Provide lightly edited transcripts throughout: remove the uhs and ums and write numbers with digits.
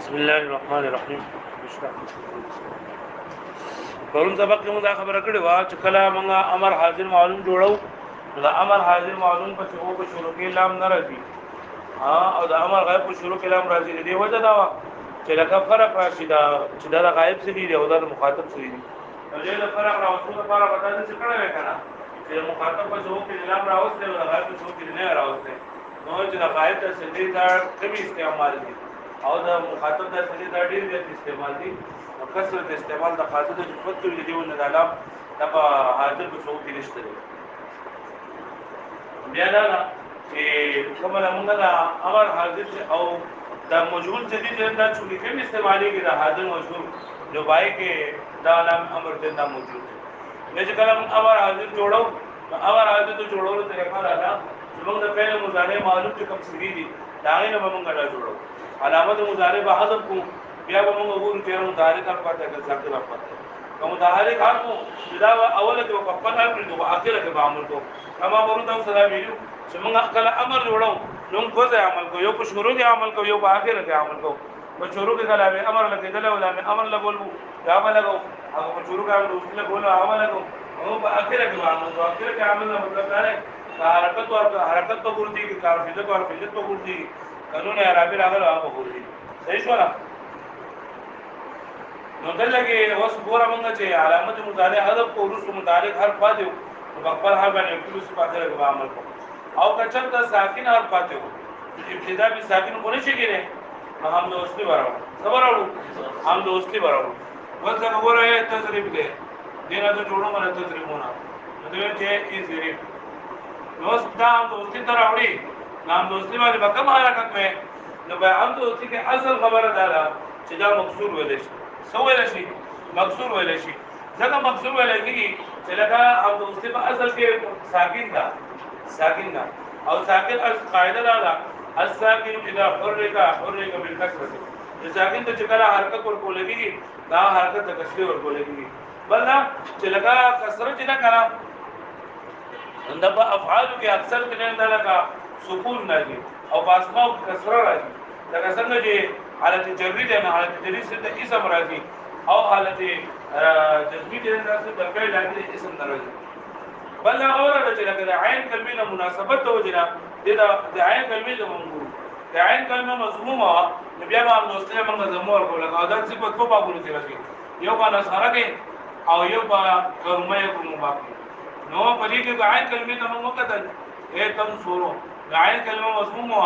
بسم الله الرحمن الرحیم. پرون سبق کې موږ دا خبره کړې و چې کله موږ امر حاضر معلوم جوړو دا امر حاضر معلوم په شروع په شروع کې لام نه راځي او دا امر غایب په شروع کې لام راځي دی وجه دا چې لکه فرق راشي دا چې دا غایب څه دی او دا مخاطب څه دی نو دې فرق راوځو لپاره ودا څه کړه وکړه چې مخاطب په شروع کې لام راوځي او غایب په شروع کې نه راوځي نو چې دا غایب د سدي دا کمی استعمال دي او دا مخاطب د سدي دا ډیر زیات استعمال دي او کثرت استعمال د خاطر د خپل دی ونه د علام د حاضر په شروع کې نشته بیا دا چې کومه موږ دا امر حاضر او دا مجهول جديد دا چې کوم استعمالي کې دا حاضر مجهول جو پای کې دا علام امر ته دا موجود دی نه چې کلام امر حاضر جوړو امر حاضر ته جوړولو طریقه راځه موږ د فعل مضارع معلوم چې کوم سری دي دا غي نه موږ را جوړو علامت مضارع به حذف کو بیا به موږ وګورو چې مضارع کا پاتې کې څنګه راپاتې کوم مضارع کارو دا اوله کې په خپل حال کې او اخره کې به عمل کو کما ورته سلام ویلو چې موږ کله امر جوړو نو کوزه عمل کو یو په شروع کې عمل کو یو په اخره کې عمل کو په شروع کې کله امر لکه دل ولا امر لا بولو دا بلګو هغه په شروع کې امر وسله بولو عمل کو او په اخره کې عمل کو اخره کې عمل مطلب دا ہے حرکت اور حرکت په ګور دي کار فعل او فعل په ګور دي قانون عربي راغلو هغه ګور دي صحیح شو نو دلته اوس ګوره مونږ چې علامت مضارع حذف کو ورسره متعلق حرف پاتې په خپل حال باندې کلو څه پاتې راغلی عمل کو او کچر د ساکن حرف پاتې وو ابتدا به ساکن کو نشي کېږي هم دوستي برابر خبر اورو هم دوستي برابر وځه ګوره تدریب کې دینه ته جوړو مله تدریبونه نو دوی چې ای ظریف نو ستاسو دوستي تر اوري نام دوستي باندې کوم حرکت مې نو به هم دوستي کې اصل خبره ده چې دا مکسور ویل شي سو ویل شي مکسور ویل شي ځکه مکسور ویل کېږي چې لکه هم دوستي په اصل کې ساکن ده او ساکن قاعده ده الساکن اذا حرك بالكسره ساکن ته چې کله حرکت ورکول کېږي دا حرکت د کسره ورکول کېږي بل دا چې لکه کسره چې نه کړه انده په افعال کې اکثر کې نه لگا سکون راځي او باسماء کسره راځي لکه څنګه چې حالت جری ده نه حالت جری څخه اسم راځي او حالت جزمی ده نه څخه د فعل راځي اسم راځي بل اوره چې لکه د عین کلمې له مناسبت توجنه د عین کلمې له منظور د عین کلمه مضمومه بیا به هم دوستله موږ زمور کوله او دا صفات په بابونو کې راځي یو باندې سره کې او یو باندې کرمه کوم باقي نو په دې کې عین کلمې ته موږ کتل اے تم سورو عین کلمه مضمومه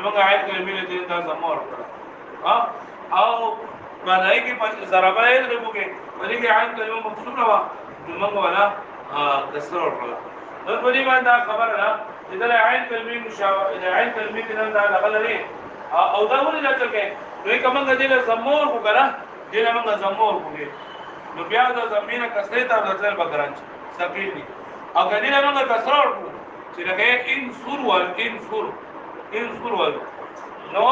موږ عین کلمې له دې دا زمور کړه او باندې کې ضربه یې دربوږي په دې کې عین کلمه مکسوره وا موږ ولا کسر ورکړه نو په دې باندې خبره ده چې دا عین کلمې مشابه عین کلمې کې دا لغل لري او دا ولې راځل کې دوی کومه دې له زمور وکړه دې له موږ زمور وکړي نو بیا دا زمينه کسرې ته ورځل بګرانچ ثقيل دي او کله له موږ کسر ورکړو چې لکه ان سور ول نو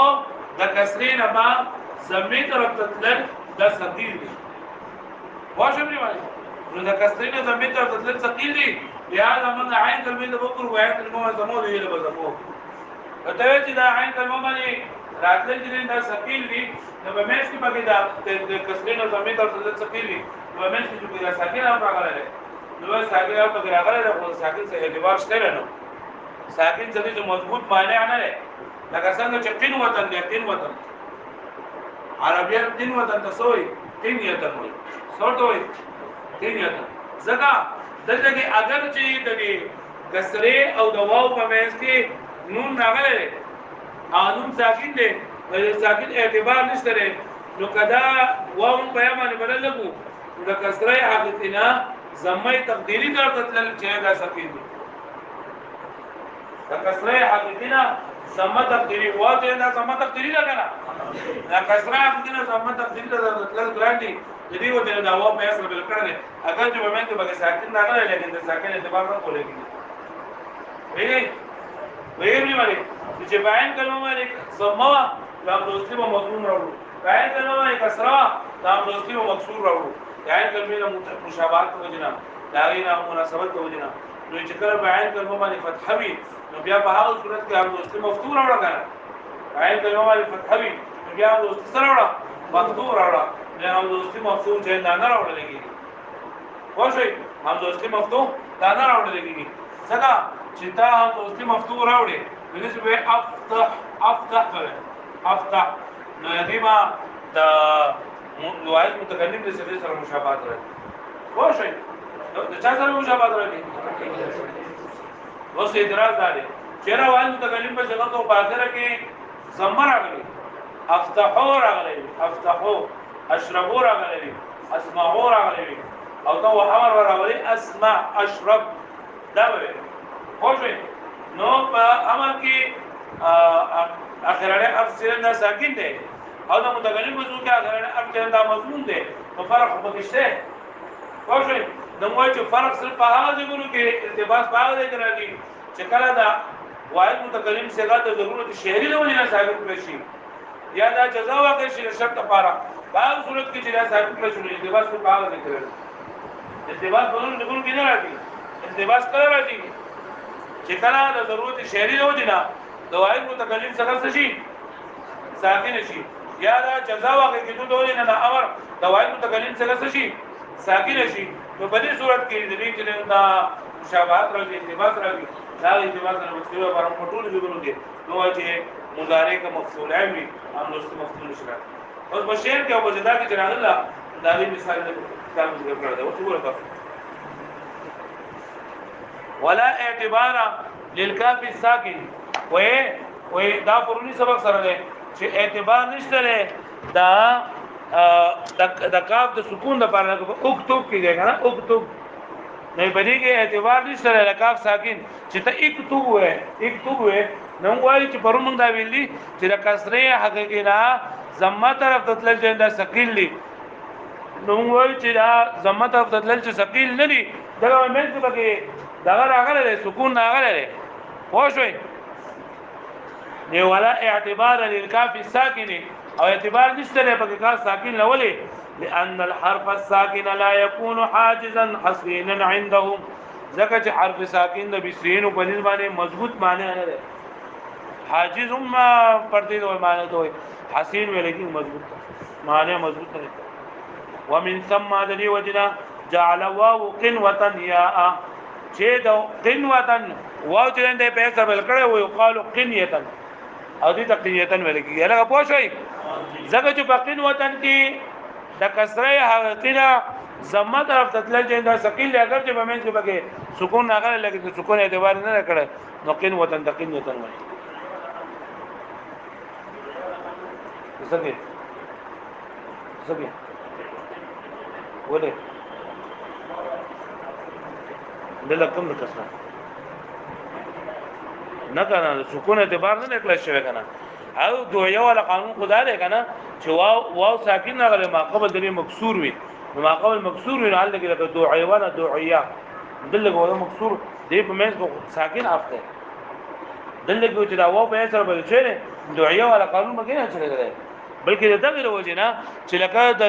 د کسرې نه ما زمي طرف ته تل د ثقيل دي واجب دی وایي نو د کسرې نه زمي طرف ته تل ثقيل دي بیا موږ عین کلمې د وګورو وایي کلمه زمو دی له بزمو ته چې دا عین کلمه باندې راتل چې دا ثقيل دي نو به مېس کې پکې دا د کسرې نه زمي طرف ته ثقيل دي نو مېس کې چې دا ساکن راغله نو ساکن او پکې راغله خو ساکن څه اعتبار شته نه ساکن څه مضبوط معنی نه لري لکه څنګه چې قین وطن دی قین وطن عربیان قین وطن تسوي قین یتن وي څورته وي قین یتن ځکه دلته کې اگر چې د کسره او د واو په منځ کې نون راغلی قانون ساکن دی ساکن اعتبار نشته لري نو کدا واو په یمانه بدل لګو د کسره حقیقتنا زمای تقدیری درته تل چې دا ساکن دی د کسره حقیقتنا زمه تقدیری واته دا زمه تقدیری لګنا دا کسره حقیقتنا زمه تقدیری درته تل ګرانډي جدي و دا واو په اصل بل کړل اگر جو مومنت به ساکن نه غره لیکن د ساکن اعتبار نه کولېږي ویری باندې چې بیان کلمه باندې زمه لا دوستي په مضمون راوړو بیان کلمه باندې کسره لا دوستي په مکسور راوړو بیان کلمه له مشابهت وجنا داغینا مناسبت وجنا نو چې کله بیان کلمه باندې فتح وي نو بیا په هغه صورت کې هم دوستي مفتوح راوړل کړه بیان کلمه باندې فتح وي بیا دوست سره وړه مفتوح راوړه نه هم دوستي مفتوح چې نه راوړل کېږي واښوي هم دوستي مفتوح دا نه راوړل کېږي څنګه چې تا هم دوستي مفتوح راوړي بالنسبه افتح افتح نو دې ما د واحد متکلم د صفه سره مشابهت راځي واښوي د چا سره مشابهت راځي اوس اعتراض دی چې را واحد متکلم په څنګه تو باخره کې زمر راغلي افتحوا راغلي افتحوا اشربوا راغلي اسمعوا راغلي او تو امر راغلي اسمع اشرب دا وي خوښوي نو په امر کې اخرانه افسر نه ساکن دي او د متکلم موضوع کې اخرانه افسر دا مضمون دي نو فرق په کې شته خوښوي نو موږ چې فرق صرف په هغه ځایونو کې التباس په هغه ځای کې راځي چې کله دا واحد متکلم څنګه د ضرورت شهري له وجې نه ثابت کړي یا دا جزا واقع شي شرط لپاره په صورت کې چې دا ثابت کړي التباس په هغه ځای کې راځي التباس په نور کې نه راځي التباس کله راځي چې کله د ضرورت شهري له وجې نه د واحد متکلم څخه شي ساکن شي یا دا جزا واقع کېدو د وجې نه امر د واحد متکلم څخه شي ساکن شي نو په دې صورت کې د دې چې دا مشابهت راځي التباس راځي دا التباس نه مستوي پر مټول جوړو دي نو چې مضارع کا مفعول امر هم نو مفعول شي اوس بشیر کې او بجدا کې چې راغله دا دې مثال د کتاب ذکر کړل دا اوس وګورئ ولا اعتبار للكاف الساكن وې دا پرونی سبق سره ده چې اعتبار نشته ده د کاف د سکون د پاره اکتب کیږي کنه اکتب نه پدې کې اعتبار نشته د کاف ساکن چې ته اکتب وې نو وایي چې پرون موږ دا ویلي چې د کسره حقیقي نه زمه طرف ته تل چې دا ثقيل دي نو وایي چې دا زمه طرف ته تل چې ثقيل نه دي دا مې څه پکې دا راغله سکون راغله خوښوي دی ولا اعتبار للكاف الساكن او اعتبار نشته په کاف ساکن لولې لان الحرف الساكن لا يكون حاجزا حصينا عندهم ځکه چې حرف ساکن د بسین په نسبت مضبوط معنی نه ده حاجز هم پردې وای معنی ته وای حسین ویل کی مضبوط معنی مضبوط نه ومن ثم ذي وجنا جعل واو قنوه ياء چې د قنوه واو چې د پیسې بل کړه وي قالو قنیه او دې تقنیه ویل کی هغه پوه شئ ځکه چې بقین وطن کې د کسره حقیقه زمه طرف تطلع چې دا ثقيل اگر چې بمن کې بګه سکون راغله لکه سکون اعتبار نه کړه نو قین وطن تقین وطن وایي څنګه ولې دلکم د کسره نه کنه سکون اعتبار نه کړل شوی کنه او دویه ولا قانون خدا دی کنه چې واو ساکن غره ما قبل د مکسور وي ما قبل مکسور وي حال کې لکه دوعیه ولا دوعیه دلته ولا مکسور دی په مېز ساکن افته دلته چې دا واو په سره بل شي دوعیه ولا قانون مګ نه چلے بلکې دغه وجه نه چې لکه د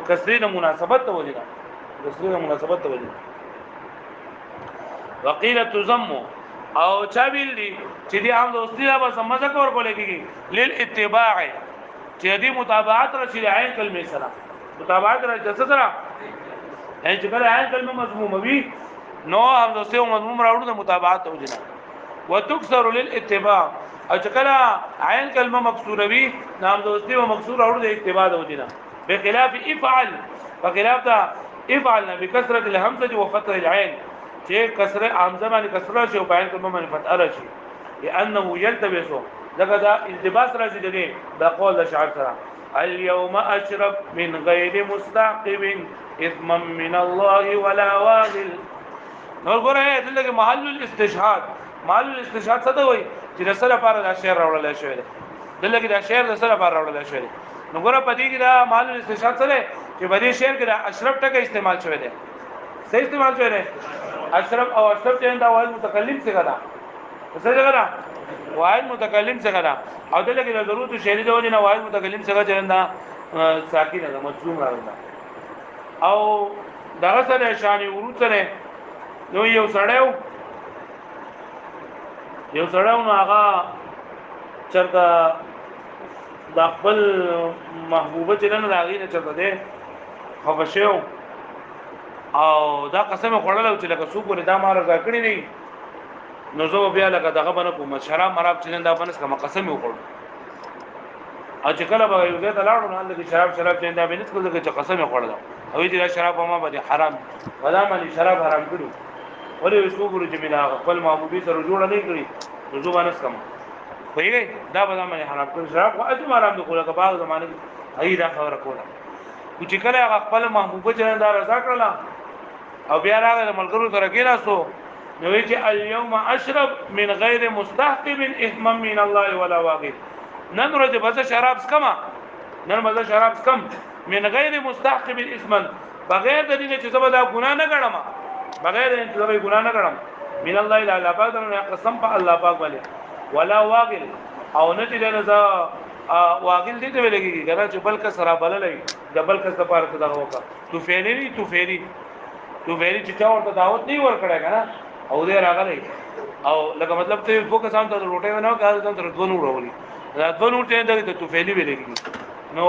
کسرې مناسبت ته وجه نه کسرې مناسبت ته وجه وقيل تزم او چا ویل دي چې دي هم دوستي لا بس مزه کور کولې کیږي لیل اتباع چې دي متابعت رسول عین کلمې سره متابعت رسول سره چې کله عین کلمه مضمومه وي نو هم دوستي او مضموم راوړو د متابعت وجنه وتكسر للاتباع او چې کله عین کلمه مکسوره وي نام دوستي او مکسور راوړو د اتباع وجنه بخلاف افعل بخلاف دا افعل بکثرت الهمزه وفتح العين چې کسره حمزه باندې کسره شي او بیان کلمه باندې فتح راشي لانه يلتبس دغه دا التباس راځي دغه دا قول د شاعر سره اليوم اشرب من غير مستعقب اثما من الله ولا واغل نو ګوره دغه محل الاستشهاد څه دی وای چې رسول لپاره دا شعر راوړل شوی دی دغه دا شعر رسول لپاره راوړل شوی دی نو ګوره پدې کې دا محل الاستشهاد څه دی چې په دې شعر کې دا اشرب ټکه استعمال شوی دی صحیح استعمال شوی دی اشرف او اشرف چې دا واحد متکلم څنګه دا څه څنګه دا واحد متکلم څنګه دا او دلته کې ضرورت شهري دی نه واحد متکلم څنګه چرندا ساکن ده مجزوم راځي او دغه سره شانی ورود سره نو یو سړیو نو هغه چرته د خپل محبوبه چې نن راغی نه چرته ده خفشو او دا قسم خوړل چې لکه څوک ولې دا مار را کړی نه نو زه بیا لکه دغه باندې کوم شراب مراب چې نن دا باندې کوم قسم وکړ او چې کله به یو ځای ته لاړو نه لکه شراب چې دا باندې څه چې قسم خوړل او دې شراب ما باندې حرام ودا باندې شراب حرام کړو ولې وسو ګورو چې مینا خپل محبوبي سره جوړ نه کړی نو زه باندې کوم وایي دا به باندې حرام کړ شراب خو اته حرام دي کوله که باغ زمانه ای دا خبره کوله چې کله خپل محبوبه چې دا رضا کړل او بیا راغله ملګرو سره کېراستو نو چې اليوم اشرب من غیر مستحقب اثما من الله ولا واغب نن ورځ بس شراب سکما نن بس شراب سکم من غیر مستحقب اثما بغیر د دې چې زبر دا ګناه نه غړم بغیر د دې چې زبر ګناه نه غړم من الله الا الله پاک نو قسم په الله پاک باندې ولا واغل او نه چې دا واغل دې ته ویلږي کنه چې بلک سره بللې د بلک سپاره ته دا وکا تو فعلی چې چا ورته دعوت نه ور کړه کنه او دې راغلی او لکه مطلب ته فوکس هم ته روټي ونه کار ته تر دونو راولي دا دونو ټین ته تو فعلی ویلږي نو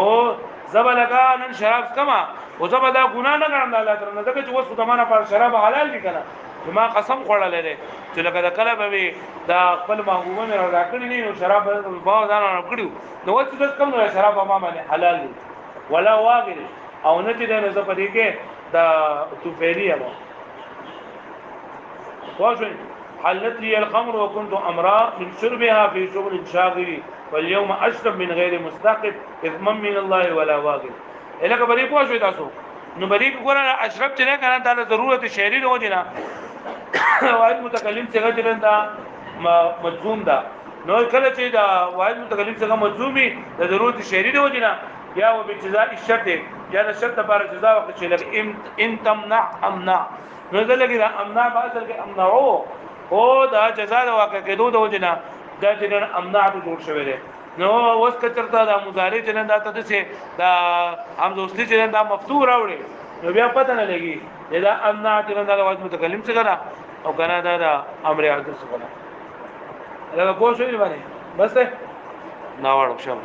زبلګا نن شراب کما او زبدا ګنا نه ګرم الله تعالی نه دغه چې وسو دمانه پر شراب حلال دي کنه ما قسم خوړل لري چې لکه د کله به دا خپل محبوبه نه راکړي نه نو شراب به ځان نه کړیو نو چې د کم نه شراب ما باندې حلال دي ولا واغل او نه چې نه زپدې کې دا توفیری امو واجن حلت لي الخمر وكنت امراء من شربها في شغل شاغل واليوم اشرب من غير مستقب اثما من الله ولا واغل الکه بری پوه شو تاسو نو بری ګور اشرب چې نه کنه دا ضرورت شعری نه ودی نه واحد متکلم څنګه چلن دا مجزوم دا نو کله چې دا واحد متکلم څنګه مجزومي د ضرورت شعری نه ودی نه یا و بجزاء الشرط یا د شرط لپاره جزاء وخت چې لکه ان تمنع امنع نو دلته دا امنع په اصل کې امنعو او دا جزاء د واقع کېدو د وجنه دا چې امنع ته جوړ شوی دی نو اوس کچرتا دا مضارع چې نن دا ته څه دا حمزه چې دا مفتوح راوړي نو بیا پته نه لګي دا امنع چې نن دا واجب متکلم څه کرا او کنه دا امر عادت څه کرا دا پوه شوی باندې بس نه واړو شم